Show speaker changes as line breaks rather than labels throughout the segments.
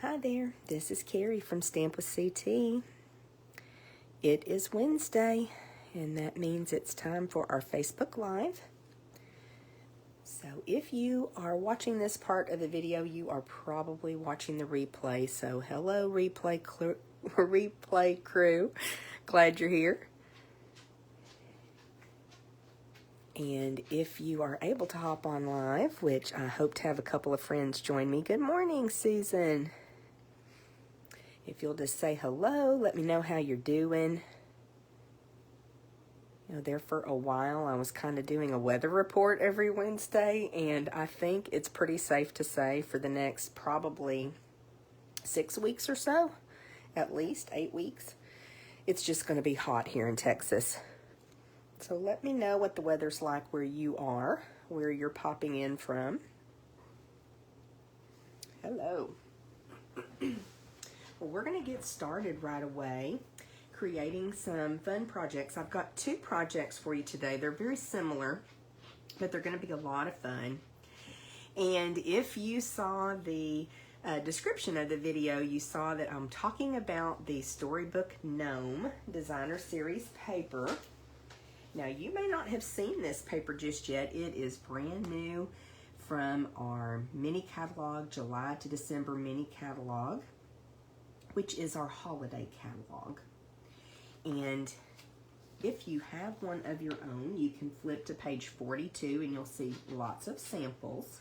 Hi there, this is Carrie from Stamp with CT. It is Wednesday, and that means it's time for our Facebook Live. So if you are watching this part of the video, you are probably watching the replay. So hello, replay crew. Glad you're here. And if you are able to hop on live, which I hope to have a couple of friends join me. Good morning, Susan. If you'll just say hello, let me know how you're doing. You know, there for a while, I was kind of doing a weather report every Wednesday, and I think it's pretty safe to say for the next probably 6 weeks or so, at least 8 weeks, it's just going to be hot here in Texas. So let me know what the weather's like where you are, where you're popping in from. Hello. Well, we're going to get started right away creating some fun projects. I've got 2 projects for you today. They're very similar, but they're going to be a lot of fun. And if you saw the description of the video, you saw that I'm talking about the Storybook Gnome Designer Series paper. Now, you may not have seen this paper just yet. It is brand new from our mini catalog, July to December mini catalog, which is our holiday catalog. And if you have one of your own, you can flip to page 42 and you'll see lots of samples.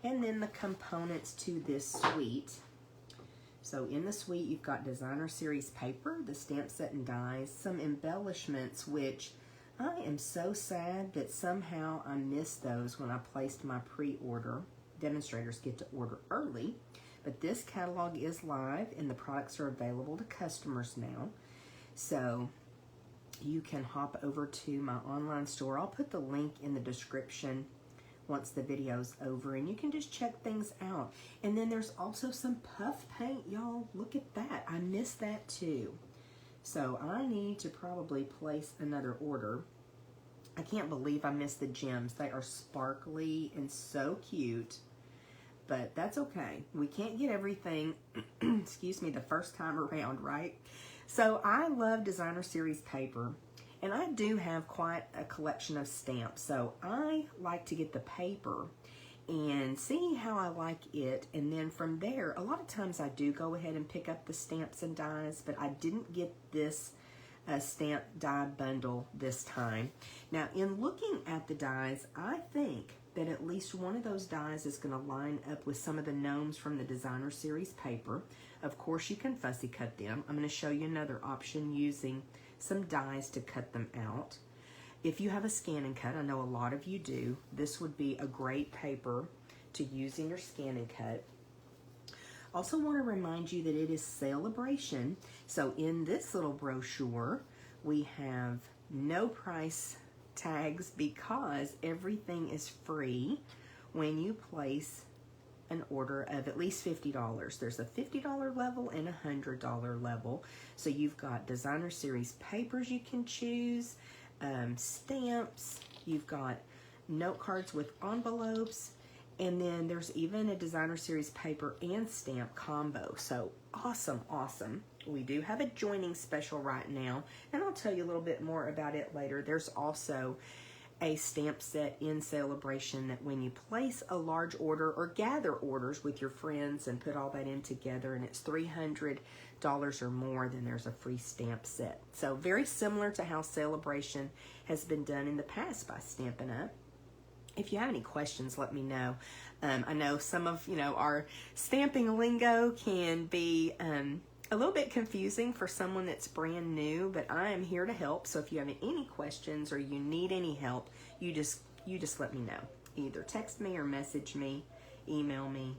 And then the components to this suite. So in the suite, you've got designer series paper, the stamp set and dies, some embellishments, which I am so sad that somehow I missed those when I placed my pre-order. Demonstrators get to order early. But this catalog is live and the products are available to customers now. So you can hop over to my online store. I'll put the link in the description once the video's over and you can just check things out. And then there's also some puff paint, y'all. Look at that. I missed that too. So I need to probably place another order. I can't believe I missed the gems. They are sparkly and so cute. But that's okay. We can't get everything, excuse me, the first time around, right? So I love designer series paper, and I do have quite a collection of stamps. So I like to get the paper and see how I like it. And then from there, a lot of times I do go ahead and pick up the stamps and dies, but I didn't get this stamp die bundle this time. Now, in looking at the dies, I think that at least one of those dies is going to line up with some of the gnomes from the designer series paper. Of course, you can fussy cut them. I'm going to show you another option using some dies to cut them out. If you have a scan and cut, I know a lot of you do, this would be a great paper to use in your scan and cut. Also want to remind you that it is Celebration. So in this little brochure, we have no price tags because everything is free when you place an order of at least $50. There's a $50 level and a $100 level. So you've got designer series papers you can choose, stamps, you've got note cards with envelopes, and then there's even a designer series paper and stamp combo. So awesome, awesome. We do have a joining special right now, and I'll tell you a little bit more about it later. There's also a stamp set in Celebration that when you place a large order or gather orders with your friends and put all that in together and it's $300 or more, then there's a free stamp set. So very similar to how Celebration has been done in the past by Stampin' Up. If you have any questions, let me know. I know some of our stamping lingo can be a little bit confusing for someone that's brand new, but I am here to help. So if you have any questions or you need any help, you just let me know. Either text me or message me, email me.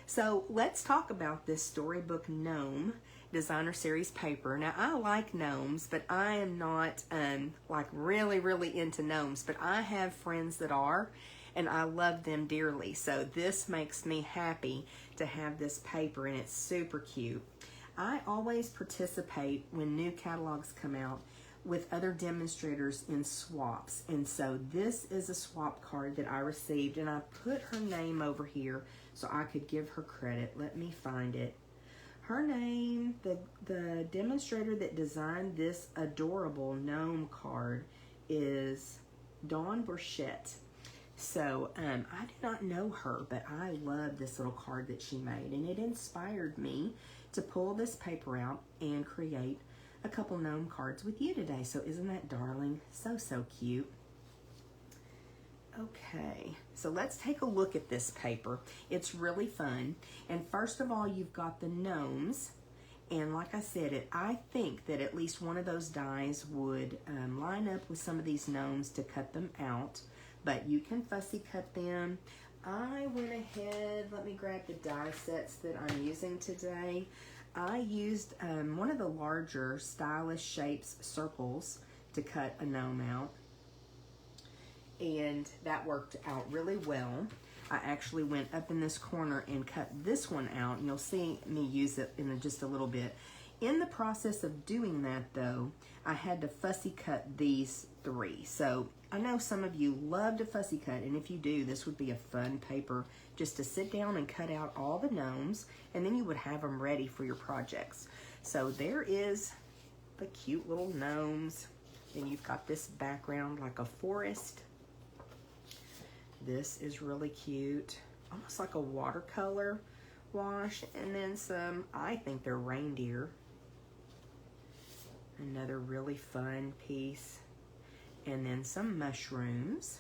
So let's talk about this Storybook Gnome Designer Series paper. Now, I like gnomes, but I am not like really into gnomes, but I have friends that are, and I love them dearly. So this makes me happy to have this paper, and it's super cute. I always participate when new catalogs come out with other demonstrators in swaps. And so this is a swap card that I received, and I put her name over here so I could give her credit. Let me find it. Her name, the demonstrator that designed this adorable gnome card is Dawn Burchett. So I do not know her, but I love this little card that she made, and it inspired me to pull this paper out and create a couple gnome cards with you today. So isn't that darling? So, so cute. Okay, so let's take a look at this paper. It's really fun. And first of all, you've got the gnomes. And like I said, I think that at least one of those dies would line up with some of these gnomes to cut them out. But you can fussy cut them. I went ahead, let me grab the die sets that I'm using today. I used one of the larger Stylish Shapes circles to cut a gnome out. And that worked out really well. I actually went up in this corner and cut this one out, and you'll see me use it in just a little bit. In the process of doing that, though, I had to fussy cut these three. So I know some of you love to fussy cut, and if you do, this would be a fun paper just to sit down and cut out all the gnomes, and then you would have them ready for your projects. So there is the cute little gnomes, and you've got this background like a forest. This is really cute, almost like a watercolor wash, and then some, I think they're reindeer. Another really fun piece, and then some mushrooms.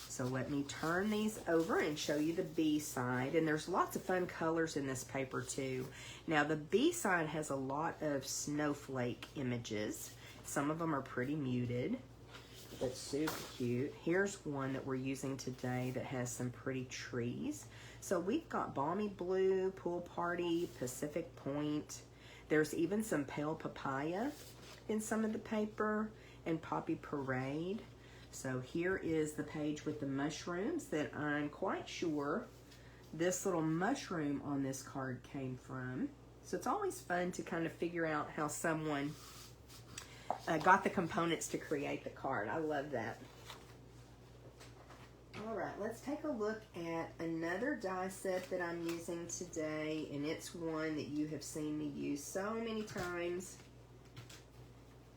So let me turn these over and show you the B side, and there's lots of fun colors in this paper too. Now the B side has a lot of snowflake images. Some of them are pretty muted, but super cute. Here's one that we're using today that has some pretty trees. So we've got Balmy Blue, Pool Party, Pacific Point. There's even some pale papaya in some of the paper, and Poppy Parade. So here is the page with the mushrooms that I'm quite sure this little mushroom on this card came from. So it's always fun to kind of figure out how someone got the components to create the card. I love that. All right, let's take a look at another die set that I'm using today, and it's one that you have seen me use so many times,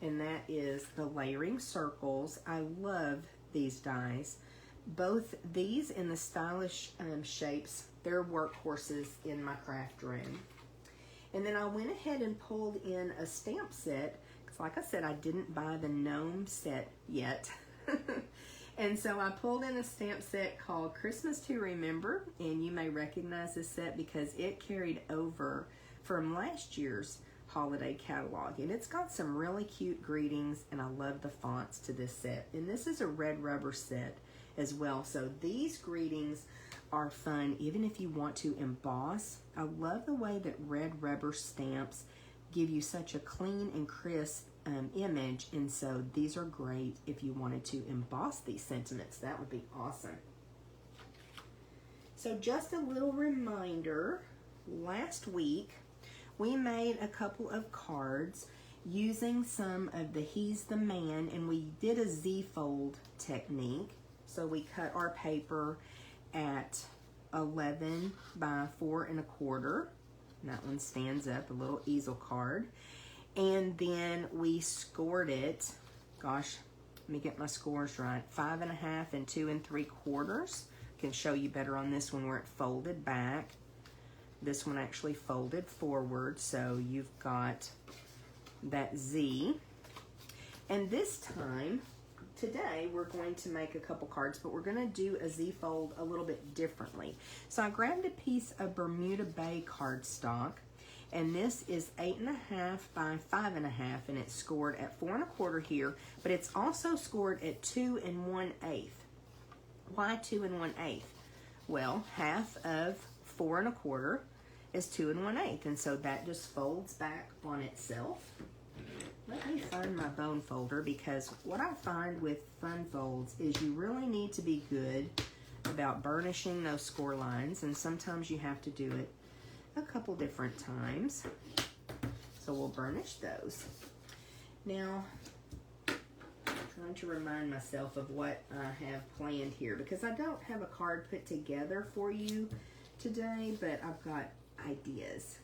and that is the layering circles. I love these dies. Both these and the Stylish Shapes, they're workhorses in my craft room. And then I went ahead and pulled in a stamp set, because like I said, I didn't buy the gnome set yet. And so I pulled in a stamp set called Christmas to Remember, and you may recognize this set because it carried over from last year's holiday catalog, and it's got some really cute greetings, and I love the fonts to this set. And this is a red rubber set as well, so these greetings are fun even if you want to emboss. I love the way that red rubber stamps give you such a clean and crisp image, and so these are great if you wanted to emboss these sentiments. That would be awesome. So just a little reminder, last week we made a couple of cards using some of the He's the Man, and we did a Z-fold technique. So we cut our paper at 11 by 4 1/4. That one stands up, a little easel card. And then we scored it, gosh, let me get my scores right, 5 1/2 and 2 3/4. Can show you better on this one where it folded back. This one actually folded forward, so you've got that Z. And this time, today, we're going to make a couple cards, but we're going to do a Z fold a little bit differently. So I grabbed a piece of Bermuda Bay cardstock, and this is 8 1/2 by 5 1/2, and it's scored at 4 1/4 here, but it's also scored at 2 1/8. Why 2 1/8? Well, half of 4 1/4 is 2 1/8, and so that just folds back on itself. Let me find my bone folder, because what I find with fun folds is you really need to be good about burnishing those score lines, and sometimes you have to do it a couple different times. So we'll burnish those. Now, trying to remind myself of what I have planned here because I don't have a card put together for you today, but I've got ideas.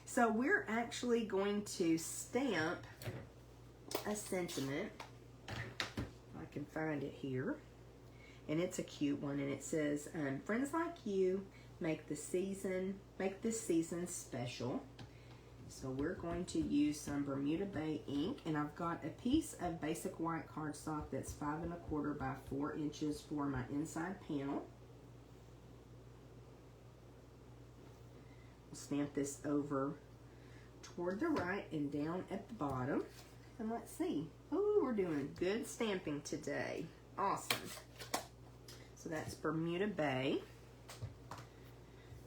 So we're actually going to stamp a sentiment. I can find it here. And it's a cute one, and it says, friends like you make this season special. So we're going to use some Bermuda Bay ink, and I've got a piece of basic white cardstock that's 5 1/4 by 4 inches for my inside panel. We'll stamp this over toward the right and down at the bottom. And let's see. Oh, we're doing good stamping today. Awesome. So that's Bermuda Bay,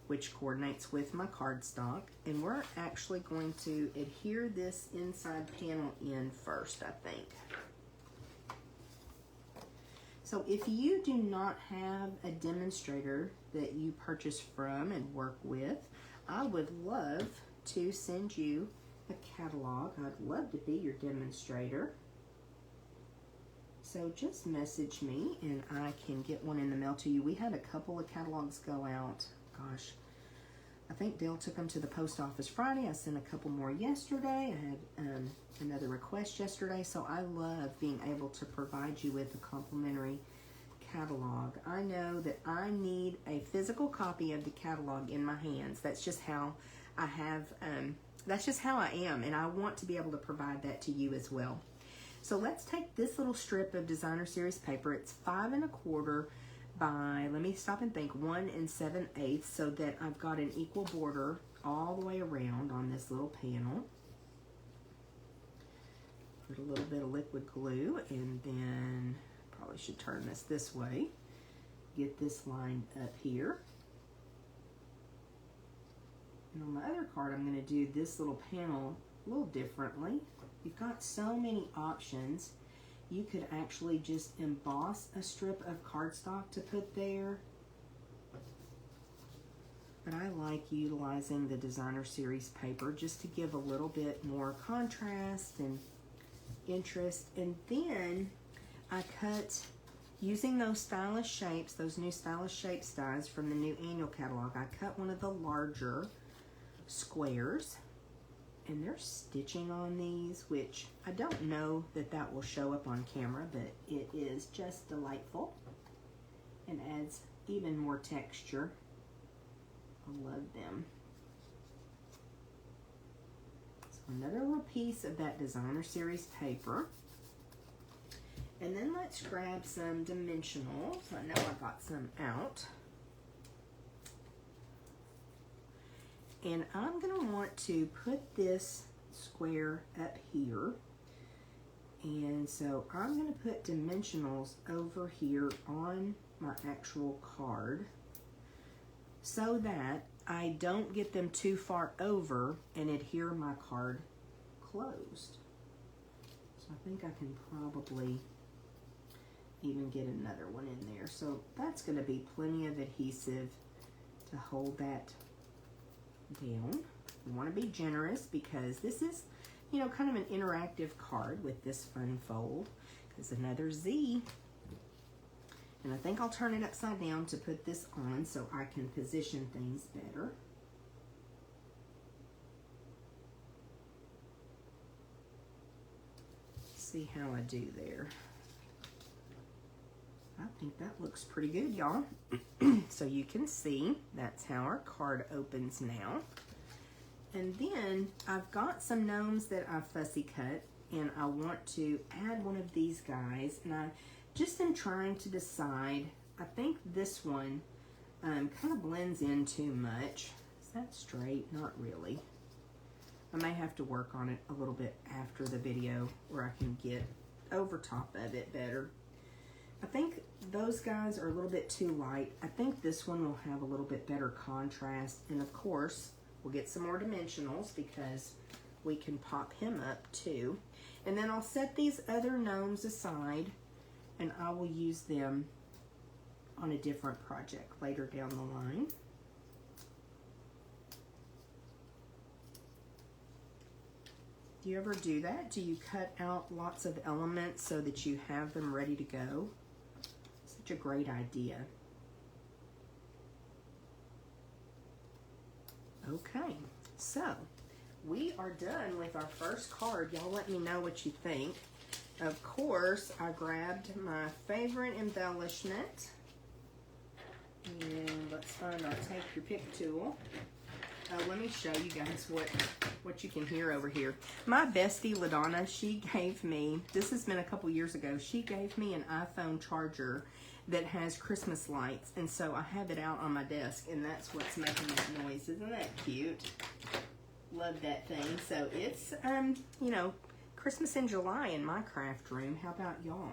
which coordinates with my cardstock. And we're actually going to adhere this inside panel in first, I think. So if you do not have a demonstrator that you purchase from and work with, I would love to send you a catalog. I'd love to be your demonstrator. So just message me and I can get one in the mail to you. We had a couple of catalogs go out. Gosh, I think Dale took them to the post office Friday. I sent a couple more yesterday. I had another request yesterday. So I love being able to provide you with a complimentary catalog. I know that I need a physical copy of the catalog in my hands. That's just how I have, that's just how I am. And I want to be able to provide that to you as well. So let's take this little strip of designer series paper. It's 5 1/4 by, let me stop and think, 1 7/8, so that I've got an equal border all the way around on this little panel. Put a little bit of liquid glue, and then probably should turn this way. Get this lined up here. And on my other card, I'm going to do this little panel a little differently. You've got so many options. You could actually just emboss a strip of cardstock to put there. But I like utilizing the designer series paper just to give a little bit more contrast and interest. And then I cut, using those stylish shapes, those new stylish shapes dies from the new annual catalog, I cut one of the larger squares. And there's stitching on these, which I don't know that will show up on camera, but it is just delightful and adds even more texture. I love them. So another little piece of that designer series paper. And then let's grab some dimensionals. I know I got some out. And I'm going to want to put this square up here. And so I'm going to put dimensionals over here on my actual card so that I don't get them too far over and adhere my card closed. So I think I can probably even get another one in there. So that's going to be plenty of adhesive to hold that down. You want to be generous because this is, you know, kind of an interactive card with this fun fold. There's another Z. And I think I'll turn it upside down to put this on so I can position things better. See how I do there. I think that looks pretty good, y'all. So you can see that's how our card opens now. And then I've got some gnomes that I fussy cut, and I want to add one of these guys. And I just am trying to decide. I think this one kind of blends in too much. Is that straight? Not really. I may have to work on it a little bit after the video where I can get over top of it better. I think those guys are a little bit too light. I think this one will have a little bit better contrast. And of course, we'll get some more dimensionals because we can pop him up too. And then I'll set these other gnomes aside and I will use them on a different project later down the line. Do you ever do that? Do you cut out lots of elements so that you have them ready to go? Such a great idea. Okay, so we are done with our first card. Y'all let me know what you think. Of course, I grabbed my favorite embellishment. And let's find our take your pick tool. Let me show you guys what you can hear over here. My bestie, LaDonna, she gave me, this has been a couple years ago, she gave me an iPhone charger that has Christmas lights. And so I have it out on my desk, and that's what's making that noise. Isn't that cute? Love that thing. So it's, you know, Christmas in July in my craft room. How about y'all?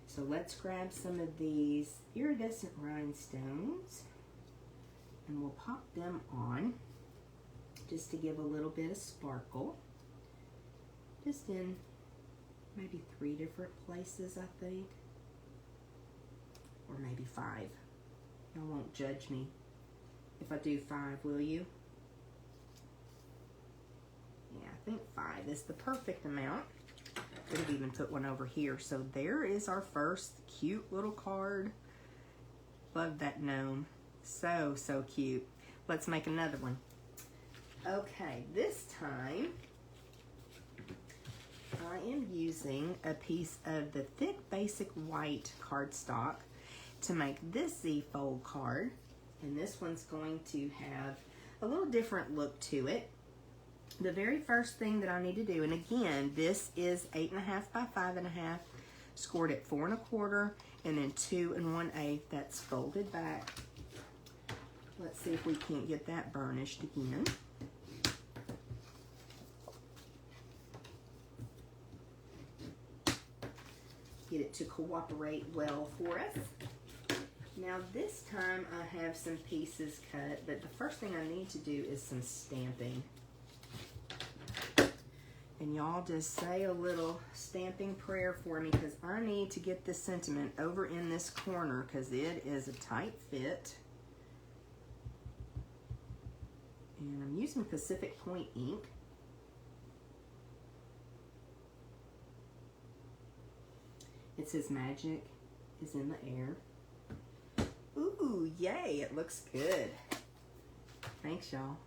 So let's grab some of these iridescent rhinestones, and we'll pop them on just to give a little bit of sparkle. Just in maybe 3 different places, I think. Or maybe 5. Y'all won't judge me if I do 5, will you? Yeah, I think 5 is the perfect amount. Could have even put one over here. So there is our first cute little card. Love that gnome. So, so cute. Let's make another one. Okay, this time I am using a piece of the thick basic white cardstock to make this Z-fold card. And this one's going to have a little different look to it. The very first thing that I need to do, and again, this is 8.5 by 5.5, scored at 4 1/4, and then 2 1/8. That's folded back. Let's see if we can't get that burnished again. Get it to cooperate well for us. Now this time I have some pieces cut, but the first thing I need to do is some stamping. And y'all just say a little stamping prayer for me, because I need to get this sentiment over in this corner because it is a tight fit. And I'm using Pacific Point ink. It says magic is in the air. Ooh, yay, it looks good. Thanks, y'all.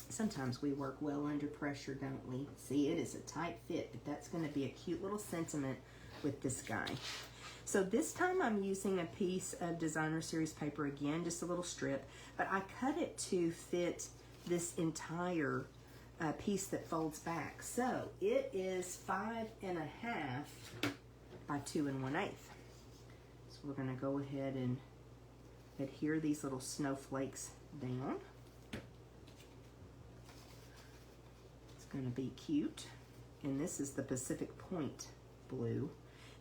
Sometimes we work well under pressure, don't we? See, it is a tight fit, but that's going to be a cute little sentiment with this guy. So this time I'm using a piece of designer series paper again, just a little strip, but I cut it to fit this entire piece that folds back. So it is 5 1/2 by 2 1/8. So we're going to go ahead and adhere these little snowflakes down. It's going to be cute. And this is the Pacific Point blue.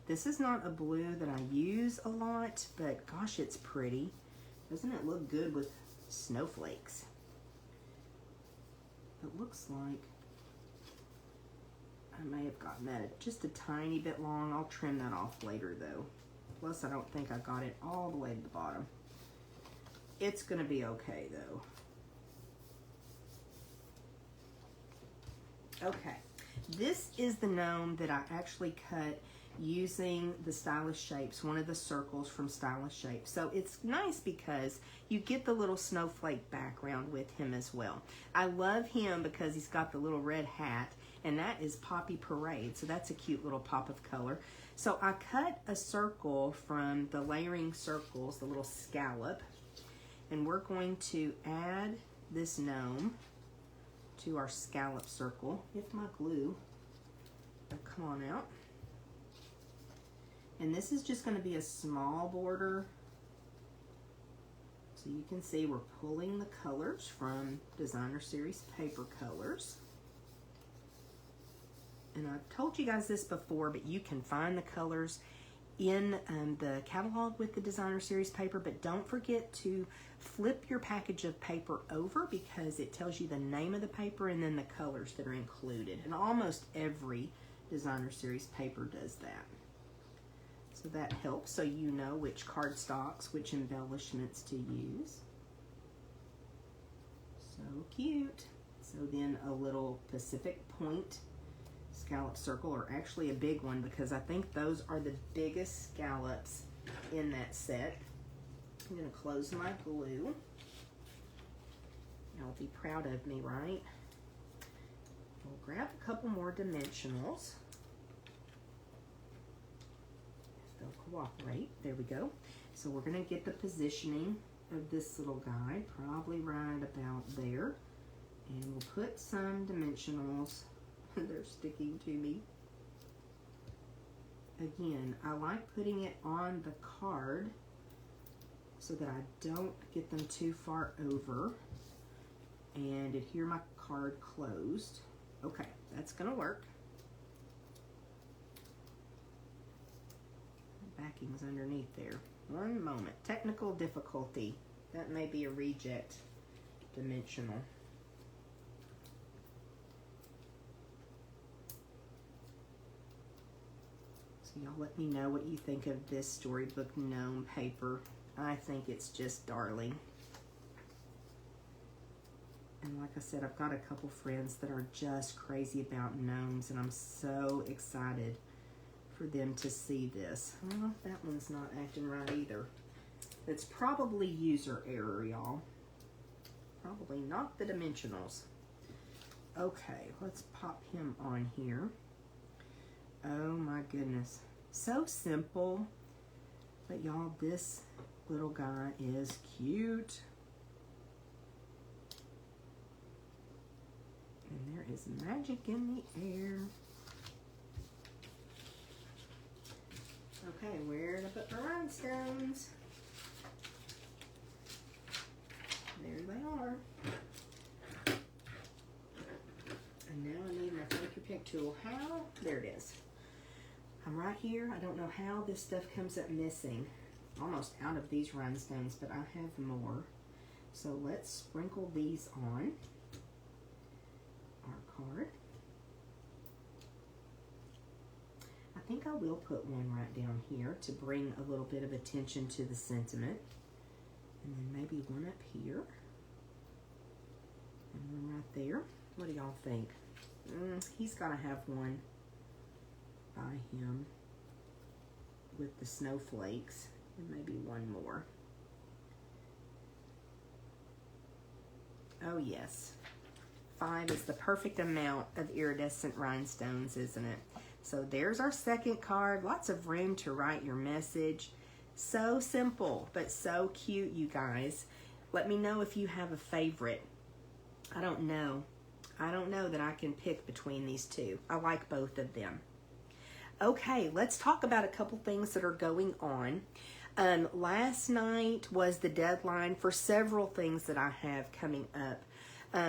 This is not a blue that I use a lot, but gosh, it's pretty. Doesn't it look good with snowflakes? It looks like I may have gotten that just a tiny bit long. I'll trim that off later though. Plus, I don't think I got it all the way to the bottom. It's gonna be okay though. Okay, this is the gnome that I actually cut using the Stylish Shapes, one of the circles from Stylish Shapes. So it's nice because you get the little snowflake background with him as well. I love him because he's got the little red hat, and that is Poppy Parade. So that's a cute little pop of color. So I cut a circle from the layering circles, the little scallop, and we're going to add this gnome to our scallop circle. If my glue will come on out. And this is just going to be a small border. So you can see we're pulling the colors from Designer Series paper colors. And I've told you guys this before, but you can find the colors in the catalog with the Designer Series paper, but don't forget to flip your package of paper over because it tells you the name of the paper and then the colors that are included. And almost every Designer Series paper does that. So that helps so you know which cardstocks, which embellishments to use. So cute. So then a little Pacific Point scallop circle, or actually a big one, because I think those are the biggest scallops in that set. I'm going to close my glue. Y'all be proud of me, right? We'll grab a couple more dimensionals. If they'll cooperate. There we go. So we're going to get the positioning of this little guy, probably right about there. And we'll put some dimensionals. They're sticking to me. Again, I like putting it on the card so that I don't get them too far over and adhere my card closed. Okay, that's gonna work. The backing's underneath there. One moment. Technical difficulty. That may be a reject dimensional. So y'all let me know what you think of this Storybook Gnome paper. I think it's just darling. And like I said, I've got a couple friends that are just crazy about gnomes, and I'm so excited for them to see this. Well, that one's not acting right either. It's probably user error, y'all. Probably not the dimensionals. Okay, let's pop him on here. Oh my goodness. So simple. But y'all, this little guy is cute. And there is magic in the air. Okay, where to put my rhinestones? There they are. And now I need my Thank You Pick tool. How? There it is. I'm right here. I don't know how this stuff comes up missing. Almost out of these rhinestones, but I have more. So let's sprinkle these on our card. I think I will put one right down here to bring a little bit of attention to the sentiment. And then maybe one up here. And one right there. What do y'all think? He's got to have one by him with the snowflakes. And maybe one more. Oh yes. 5 is the perfect amount of iridescent rhinestones, isn't it? So there's our second card. Lots of room to write your message. So simple, but so cute, you guys. Let me know if you have a favorite. I don't know. I don't know that I can pick between these two. I like both of them. Okay, let's talk about a couple things that are going on. Last night was the deadline for several things that I have coming up.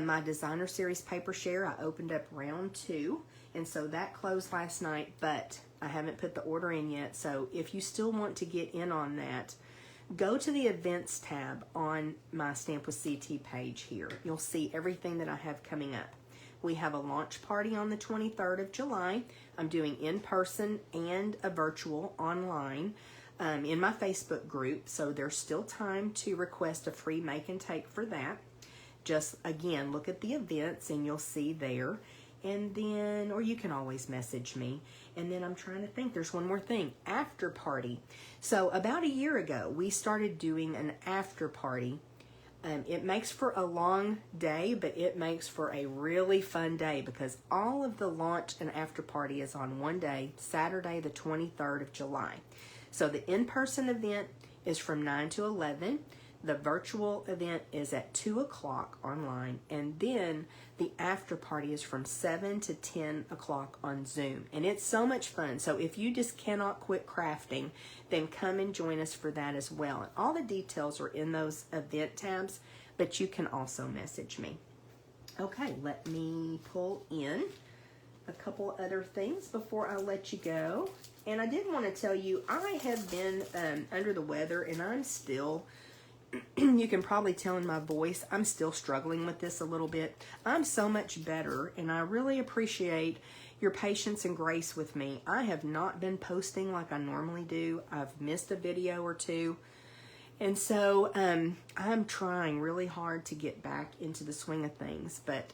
My designer series paper share, I opened up round 2, and so that closed last night, but I haven't put the order in yet. So if you still want to get in on that, go to the events tab on my Stamp with CT page here. You'll see everything that I have coming up. We have a launch party on the 23rd of July. I'm doing in person and a virtual online in my Facebook group. So there's still time to request a free make and take for that. Just, again, look at the events and you'll see there. And then, or you can always message me. And then I'm trying to think, there's one more thing, after party. So about a year ago, we started doing an after party. It makes for a long day, but it makes for a really fun day because all of the launch and after party is on one day, Saturday the 23rd of July. So the in-person event is from 9 to 11. The virtual event is at 2 o'clock online, and then the after party is from 7 to 10 o'clock on Zoom. And it's so much fun. So if you just cannot quit crafting, then come and join us for that as well. And all the details are in those event tabs, but you can also message me. Okay, let me pull in a couple other things before I let you go. And I did want to tell you, I have been under the weather, and I'm still... you can probably tell in my voice, I'm still struggling with this a little bit. I'm so much better, and I really appreciate your patience and grace with me. I have not been posting like I normally do. I've missed a video or two, And so I'm trying really hard to get back into the swing of things, but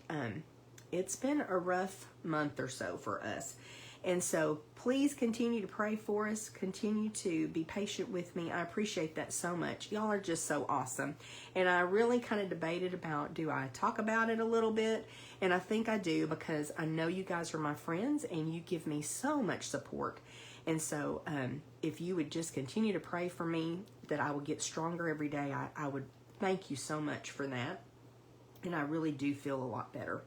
it's been a rough month or so for us. And so please continue to pray for us. Continue to be patient with me. I appreciate that so much. Y'all are just so awesome. And I really kind of debated about, do I talk about it a little bit? And I think I do, because I know you guys are my friends and you give me so much support. And so if you would just continue to pray for me that I will get stronger every day, I would thank you so much for that. And I really do feel a lot better.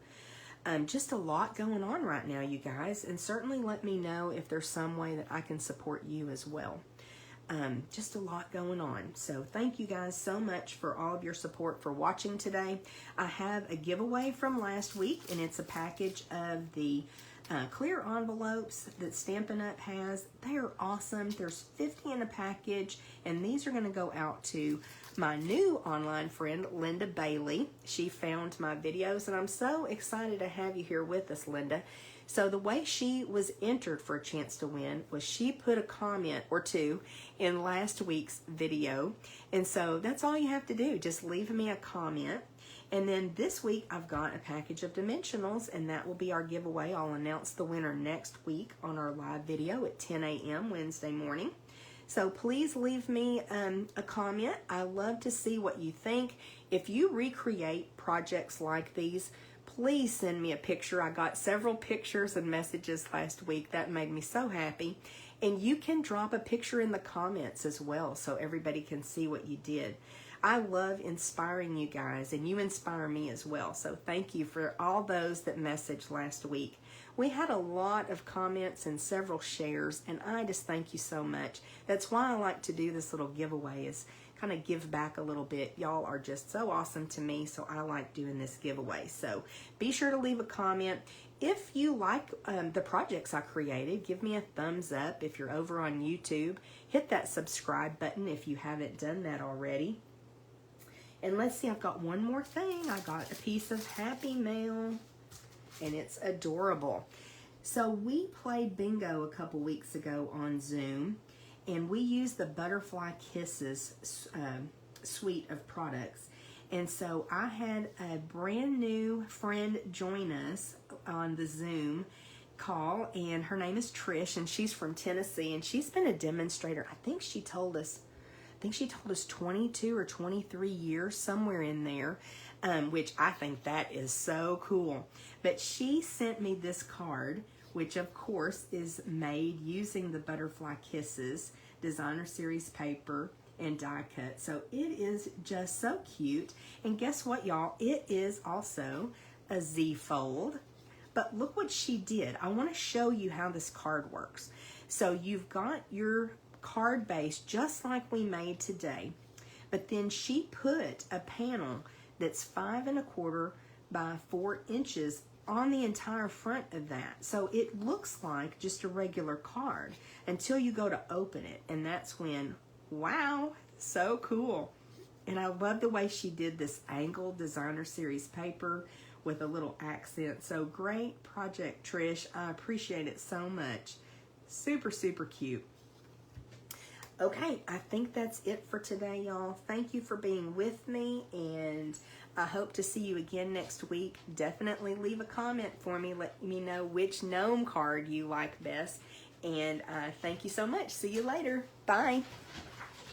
Just a lot going on right now, you guys, and certainly let me know if there's some way that I can support you as well. Just a lot going on. So thank you guys so much for all of your support, for watching today. I have a giveaway from last week, and it's a package of the clear envelopes that Stampin' Up! Has. They are awesome. There's 50 in a package, and these are going to go out to my new online friend, Linda Bailey. She found my videos, and I'm so excited to have you here with us, Linda. So the way she was entered for a chance to win was she put a comment or two in last week's video. And so that's all you have to do. Just leave me a comment. And then this week I've got a package of dimensionals, and that will be our giveaway. I'll announce the winner next week on our live video at 10 a.m. Wednesday morning. So please leave me a comment. I love to see what you think. If you recreate projects like these, please send me a picture. I got several pictures and messages last week. That made me so happy. And you can drop a picture in the comments as well, so everybody can see what you did. I love inspiring you guys, and you inspire me as well. So thank you for all those that messaged last week. We had a lot of comments and several shares, and I just thank you so much. That's why I like to do this little giveaway, is kind of give back a little bit. Y'all are just so awesome to me, so I like doing this giveaway. So be sure to leave a comment. If you like the projects I created, give me a thumbs up. If you're over on YouTube, hit that subscribe button if you haven't done that already. And let's see, I've got one more thing. I got a piece of Happy Mail, and it's adorable. So we played bingo a couple weeks ago on Zoom, and we used the Butterfly Kisses suite of products. And so I had a brand new friend join us on the Zoom call, and her name is Trish, and she's from Tennessee, and she's been a demonstrator. I think she told us 22 or 23 years, somewhere in there, which I think that is so cool. But she sent me this card, which of course is made using the Butterfly Kisses designer series paper and die cut. So it is just so cute. And guess what, y'all? It is also a Z fold. But look what she did. I want to show you how this card works. So you've got your card base just like we made today, but then she put a panel that's 5 1/4 by 4 inches on the entire front of that. So it looks like just a regular card until you go to open it, and that's when, wow, so cool. And I love the way she did this angled designer series paper with a little accent. So great project, Trish. I appreciate it so much. Super, super cute. Okay, I think that's it for today, y'all. Thank you for being with me, and I hope to see you again next week. Definitely leave a comment for me. Let me know which gnome card you like best. And thank you so much. See you later. Bye.